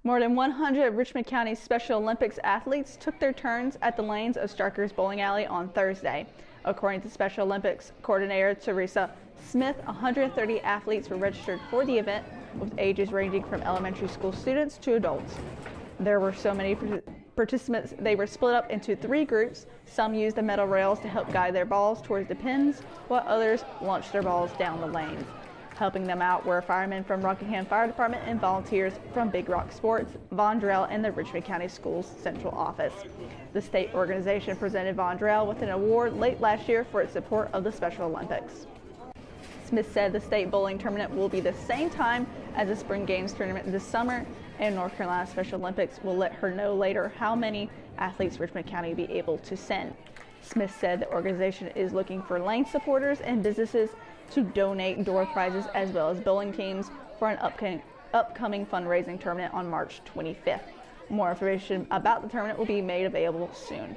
More than 100 Richmond County Special Olympics athletes took their turns at the lanes of Starker's Bowling Alley on Thursday. According to Special Olympics coordinator Teresa Smith, 130 athletes were registered for the event, with ages ranging from elementary school students to adults. There were so many participants, they were split up into 3 groups. Some used the metal rails to help guide their balls towards the pins, while others launched their balls down the lanes. Helping them out were firemen from Rockingham Fire Department and volunteers from Big Rock Sports, Vondrell, and the Richmond County Schools Central Office. The state organization presented Vondrell with an award late last year for its support of the Special Olympics. Smith said the state bowling tournament will be the same time as the Spring Games tournament this summer, and North Carolina Special Olympics will let her know later how many athletes Richmond County will be able to send. Smith said the organization is looking for lane supporters and businesses to donate door prizes as well as bowling teams for an upcoming fundraising tournament on March 25th. More information about the tournament will be made available soon.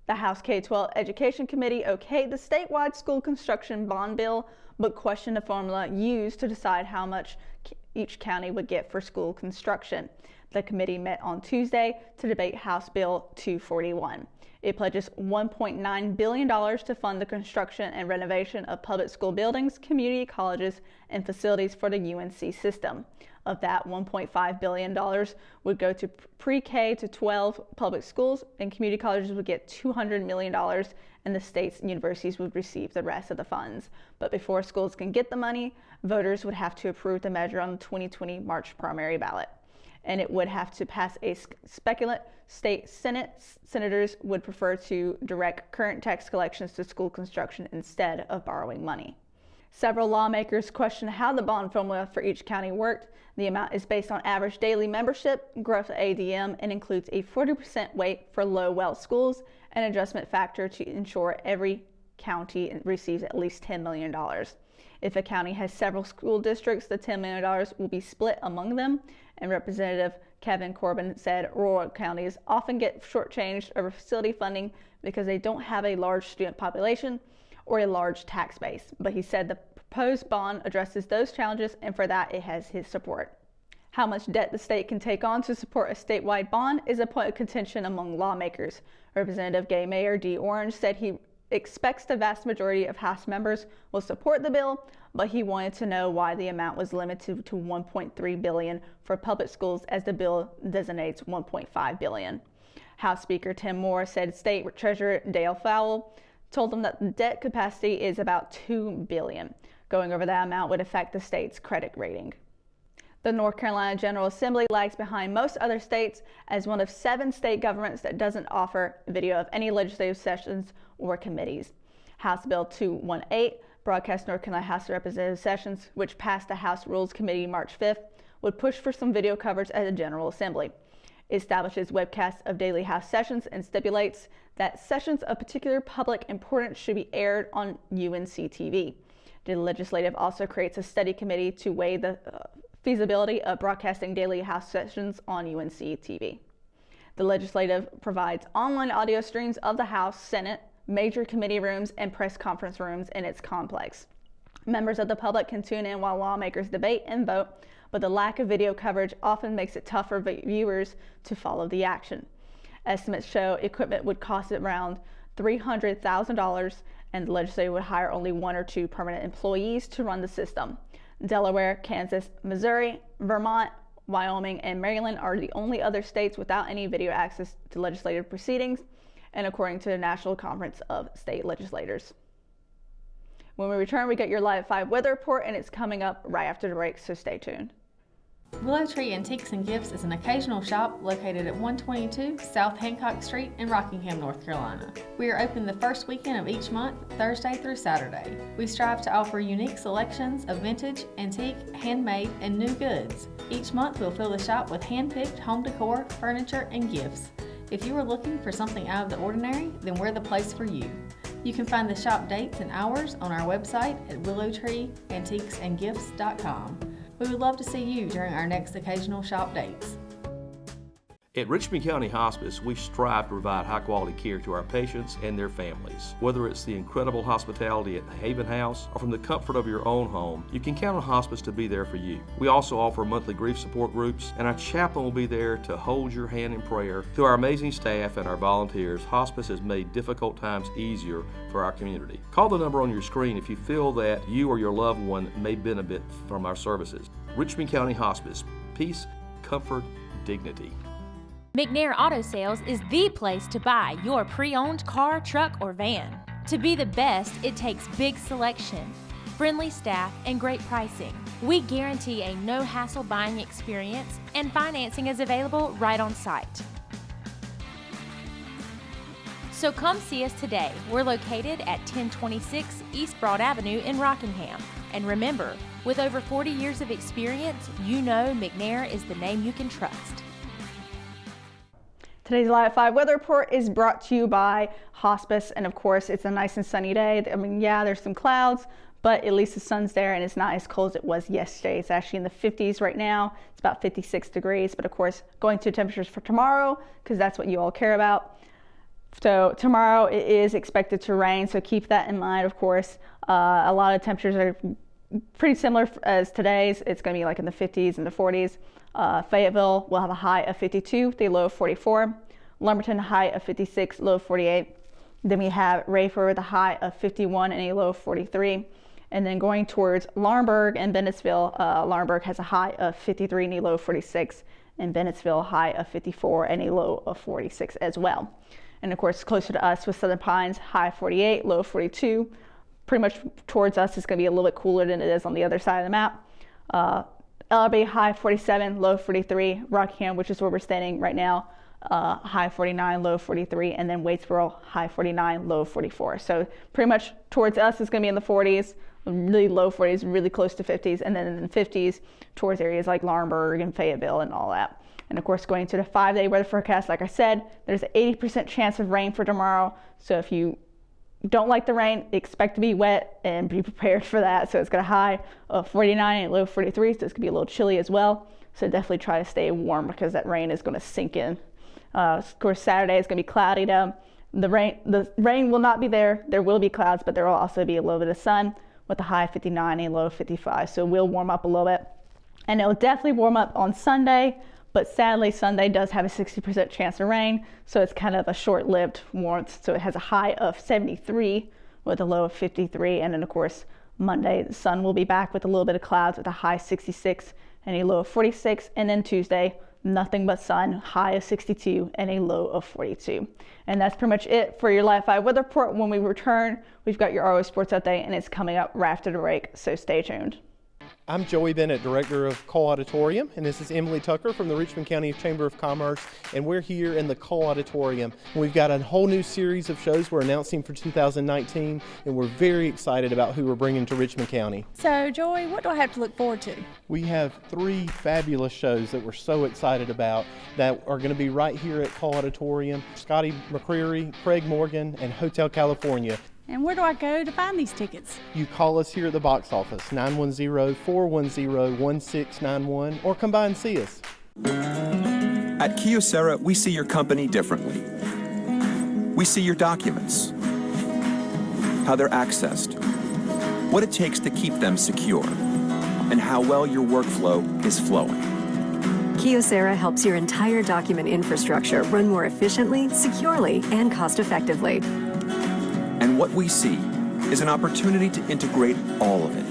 The House K-12 Education Committee okayed the statewide school construction bond bill, but questioned the formula used to decide how much each county would get for school construction. The committee met on Tuesday to debate House Bill 241. It pledges $1.9 billion to fund the construction and renovation of public school buildings, community colleges, and facilities for the UNC system. Of that, $1.5 billion would go to pre-K to 12 public schools, and community colleges would get $200 million, and the states and universities would receive the rest of the funds. But before schools can get the money, voters would have to approve the measure on the 2020 March primary ballot. And it would have to pass a speculate state Senate. Senators would prefer to direct current tax collections to school construction instead of borrowing money. Several lawmakers questioned how the bond formula for each county worked. The amount is based on average daily membership, growth of ADM, and includes a 40% weight for low well schools, an adjustment factor to ensure every county receives at least $10 million. If a county has several school districts, the $10 million will be split among them. And Representative Kevin Corbin said rural counties often get shortchanged over facility funding because they don't have a large student population or a large tax base. But he said the proposed bond addresses those challenges, and for that it has his support. How much debt the state can take on to support a statewide bond is a point of contention among lawmakers. Representative Gay Mayor Dee Orange said he expects the vast majority of House members will support the bill, but he wanted to know why the amount was limited to $1.3 billion for public schools as the bill designates $1.5 billion. House Speaker Tim Moore said State Treasurer Dale Fowle told him that the debt capacity is about $2 billion. Going over that amount would affect the state's credit rating. The North Carolina General Assembly lags behind most other states as one of 7 state governments that doesn't offer video of any legislative sessions or committees. House Bill 218, broadcast North Carolina House of Representatives sessions, which passed the House Rules Committee March 5th, would push for some video coverage at the General Assembly. It establishes webcasts of daily House sessions and stipulates that sessions of particular public importance should be aired on UNC TV. The legislative also creates a study committee to weigh the feasibility of broadcasting daily House sessions on UNC TV. The legislative provides online audio streams of the House, Senate, major committee rooms, and press conference rooms in its complex. Members of the public can tune in while lawmakers debate and vote, but the lack of video coverage often makes it tough for viewers to follow the action. Estimates show equipment would cost around $300,000, and the legislature would hire only 1 or 2 permanent employees to run the system. Delaware, Kansas, Missouri, Vermont, Wyoming, and Maryland are the only other states without any video access to legislative proceedings, and according to the National Conference of State Legislators. When we return, we get your Live at 5 weather report, and it's coming up right after the break, so stay tuned. Willow Tree Antiques and Gifts is an occasional shop located at 122 South Hancock Street in Rockingham, North Carolina. We are open the first weekend of each month, Thursday through Saturday. We strive to offer unique selections of vintage, antique, handmade, and new goods. Each month we'll fill the shop with hand-picked home decor, furniture, and gifts. If you are looking for something out of the ordinary, then we're the place for you. You can find the shop dates and hours on our website at willowtreeantiquesandgifts.com. We would love to see you during our next occasional shop dates. At Richmond County Hospice, we strive to provide high-quality care to our patients and their families. Whether it's the incredible hospitality at the Haven House or from the comfort of your own home, you can count on hospice to be there for you. We also offer monthly grief support groups, and our chaplain will be there to hold your hand in prayer. Through our amazing staff and our volunteers, hospice has made difficult times easier for our community. Call the number on your screen if you feel that you or your loved one may benefit from our services. Richmond County Hospice. Peace, comfort, dignity. McNair Auto Sales is the place to buy your pre-owned car, truck, or van. To be the best, it takes big selection, friendly staff, and great pricing. We guarantee a no-hassle buying experience, and financing is available right on site. So come see us today. We're located at 1026 East Broad Avenue in Rockingham. And remember, with over 40 years of experience, you know McNair is the name you can trust. Today's Live at 5 weather report is brought to you by Hospice, and of course it's a nice and sunny day. I mean, yeah, there's some clouds, but at least the sun's there and it's not as cold as it was yesterday. It's actually in the 50s right now. It's about 56 degrees, but of course going to temperatures for tomorrow, because that's what you all care about. So tomorrow it is expected to rain, so keep that in mind. Of course, a lot of temperatures are pretty similar as today's. It's going to be like in the 50s and the 40s. Fayetteville will have a high of 52, the low of 44. Lumberton, high of 56, low of 48. Then we have Raeford with a high of 51 and a low of 43. And then going towards Laurinburg and Bennettsville, Laurinburg has a high of 53 and a low of 46. And Bennettsville, high of 54 and a low of 46 as well. And of course, closer to us with Southern Pines, high 48, low 42. Pretty much towards us, it's going to be a little bit cooler than it is on the other side of the map. LRB, high 47, low 43. Rockingham, which is where we're standing right now, high 49, low 43. And then Waitsboro, high 49, low 44. So pretty much towards us, it's going to be in the 40s, really low 40s, really close to 50s. And then in the 50s, towards areas like Laurinburg and Fayetteville and all that. And of course, going to the 5-day weather forecast, like I said, there's an 80% chance of rain for tomorrow. So if you don't like the rain, expect to be wet and be prepared for that. So it's got a high of 49 and low 43, so it's going to be a little chilly as well. So definitely try to stay warm because that rain is going to sink in. Of course, Saturday is going to be cloudy though. The rain will not be there. There will be clouds, but there will also be a little bit of sun with a high 59 and a low 55. So it will warm up a little bit. And it will definitely warm up on Sunday. But sadly, Sunday does have a 60% chance of rain, so it's kind of a short-lived warmth. So it has a high of 73 with a low of 53. And then, of course, Monday, the sun will be back with a little bit of clouds with a high 66 and a low of 46. And then Tuesday, nothing but sun, high of 62 and a low of 42. And that's pretty much it for your Live 5 weather report. When we return, we've got your RO Sports Update, and it's coming up right after the break, so stay tuned. I'm Joey Bennett, Director of Cole Auditorium, and this is Emily Tucker from the Richmond County Chamber of Commerce, and we're here in the Cole Auditorium. We've got a whole new series of shows we're announcing for 2019, and we're very excited about who we're bringing to Richmond County. So, Joey, what do I have to look forward to? We have 3 fabulous shows that we're so excited about that are going to be right here at Cole Auditorium. Scotty McCreary, Craig Morgan, and Hotel California. And where do I go to find these tickets? You call us here at the box office, 910-410-1691, or come by and see us. At Kyocera, we see your company differently. We see your documents, how they're accessed, what it takes to keep them secure, and how well your workflow is flowing. Kyocera helps your entire document infrastructure run more efficiently, securely, and cost-effectively. And what we see is an opportunity to integrate all of it.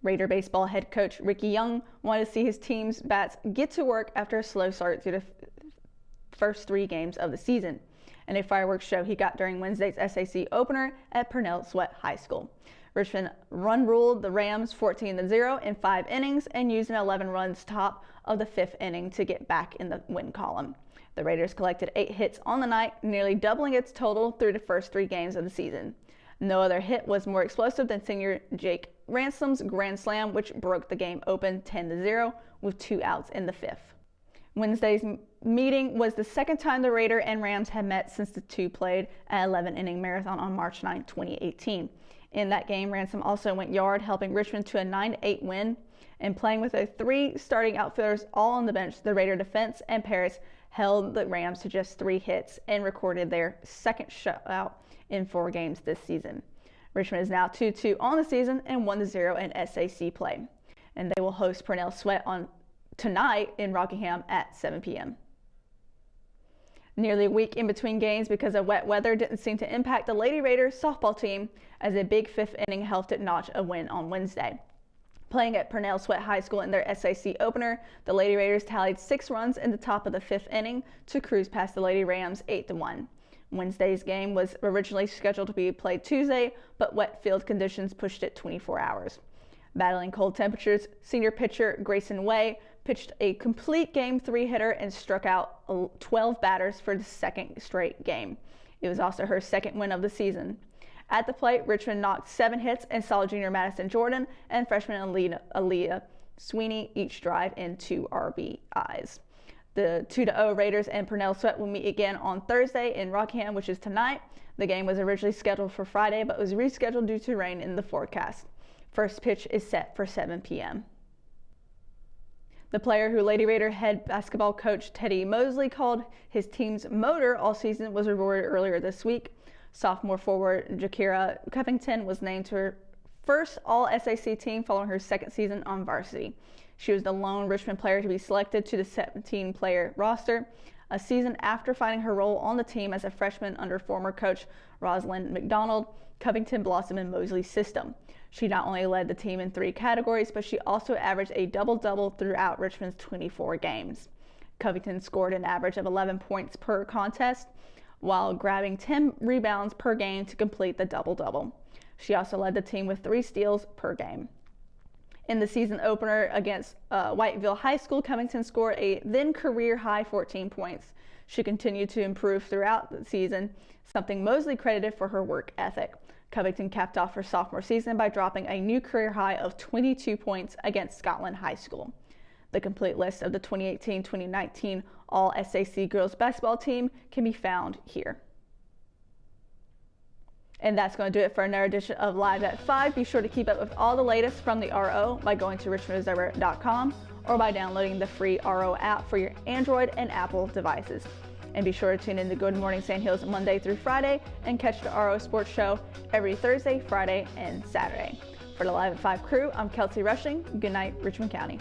Raider baseball head coach Ricky Young wanted to see his team's bats get to work after a slow start through the first 3 games of the season. and a fireworks show he got during Wednesday's SAC opener at Purnell Sweat High School. Richmond ruled the Rams 14-0 in 5 innings and used an 11 runs top of the 5th inning to get back in the win column. The Raiders collected 8 hits on the night, nearly doubling its total through the first 3 games of the season. No other hit was more explosive than senior Jake Ransom's grand slam, which broke the game open 10-0 with 2 outs in the 5th. Wednesday's meeting was the second time the Raider and Rams had met since the two played an 11-inning marathon on March 9, 2018. In that game, Ransom also went yard, helping Richmond to a 9-8 win. And playing with their 3 starting outfielders all on the bench, the Raider defense and Paris held the Rams to just 3 hits and recorded their second shutout in 4 games this season. Richmond is now 2-2 on the season and 1-0 in SAC play. And they will host Purnell Sweat on tonight in Rockingham at 7 p.m. Nearly a week in between games because of wet weather didn't seem to impact the Lady Raiders softball team, as a big 5th inning helped it notch a win on Wednesday. Playing at Purnell Sweat High School in their SAC opener, the Lady Raiders tallied 6 runs in the top of the 5th inning to cruise past the Lady Rams 8-1. Wednesday's game was originally scheduled to be played Tuesday, but wet field conditions pushed it 24 hours. Battling cold temperatures, senior pitcher Grayson Way pitched a complete Game 3 hitter and struck out 12 batters for the 2nd straight game. It was also her 2nd win of the season. At the plate, Richmond knocked 7 hits and saw junior Madison Jordan and freshman Aaliyah Sweeney each drive in 2 RBIs. The 2-0 Raiders and Purnell Sweat will meet again on Thursday in Rockingham, which is tonight. The game was originally scheduled for Friday, but was rescheduled due to rain in the forecast. First pitch is set for 7 p.m. The player who Lady Raider head basketball coach Teddy Mosley called his team's motor all season was rewarded earlier this week. Sophomore forward Jakira Covington was named to her first All-SAC team following her 2nd season on varsity. She was the lone Richmond player to be selected to the 17-player roster, a season after finding her role on the team as a freshman under former coach Rosalind McDonald. Covington blossomed in Mosley's system. She not only led the team in 3 categories, but she also averaged a double-double throughout Richmond's 24 games. Covington scored an average of 11 points per contest, while grabbing 10 rebounds per game to complete the double-double. She also led the team with 3 steals per game. In the season opener against Whiteville High School, Covington scored a then career-high 14 points. She continued to improve throughout the season, something Mosley credited for her work ethic. Covington capped off her sophomore season by dropping a new career high of 22 points against Scotland High School. The complete list of the 2018-2019 All-SAC girls basketball team can be found here. And that's going to do it for another edition of Live at 5. Be sure to keep up with all the latest from the RO by going to richmondobserver.com or by downloading the free RO app for your Android and Apple devices. And be sure to tune in to Good Morning Sand Hills Monday through Friday and catch the RO Sports Show every Thursday, Friday, and Saturday. For the Live at 5 crew, I'm Kelsey Rushing. Good night, Richmond County.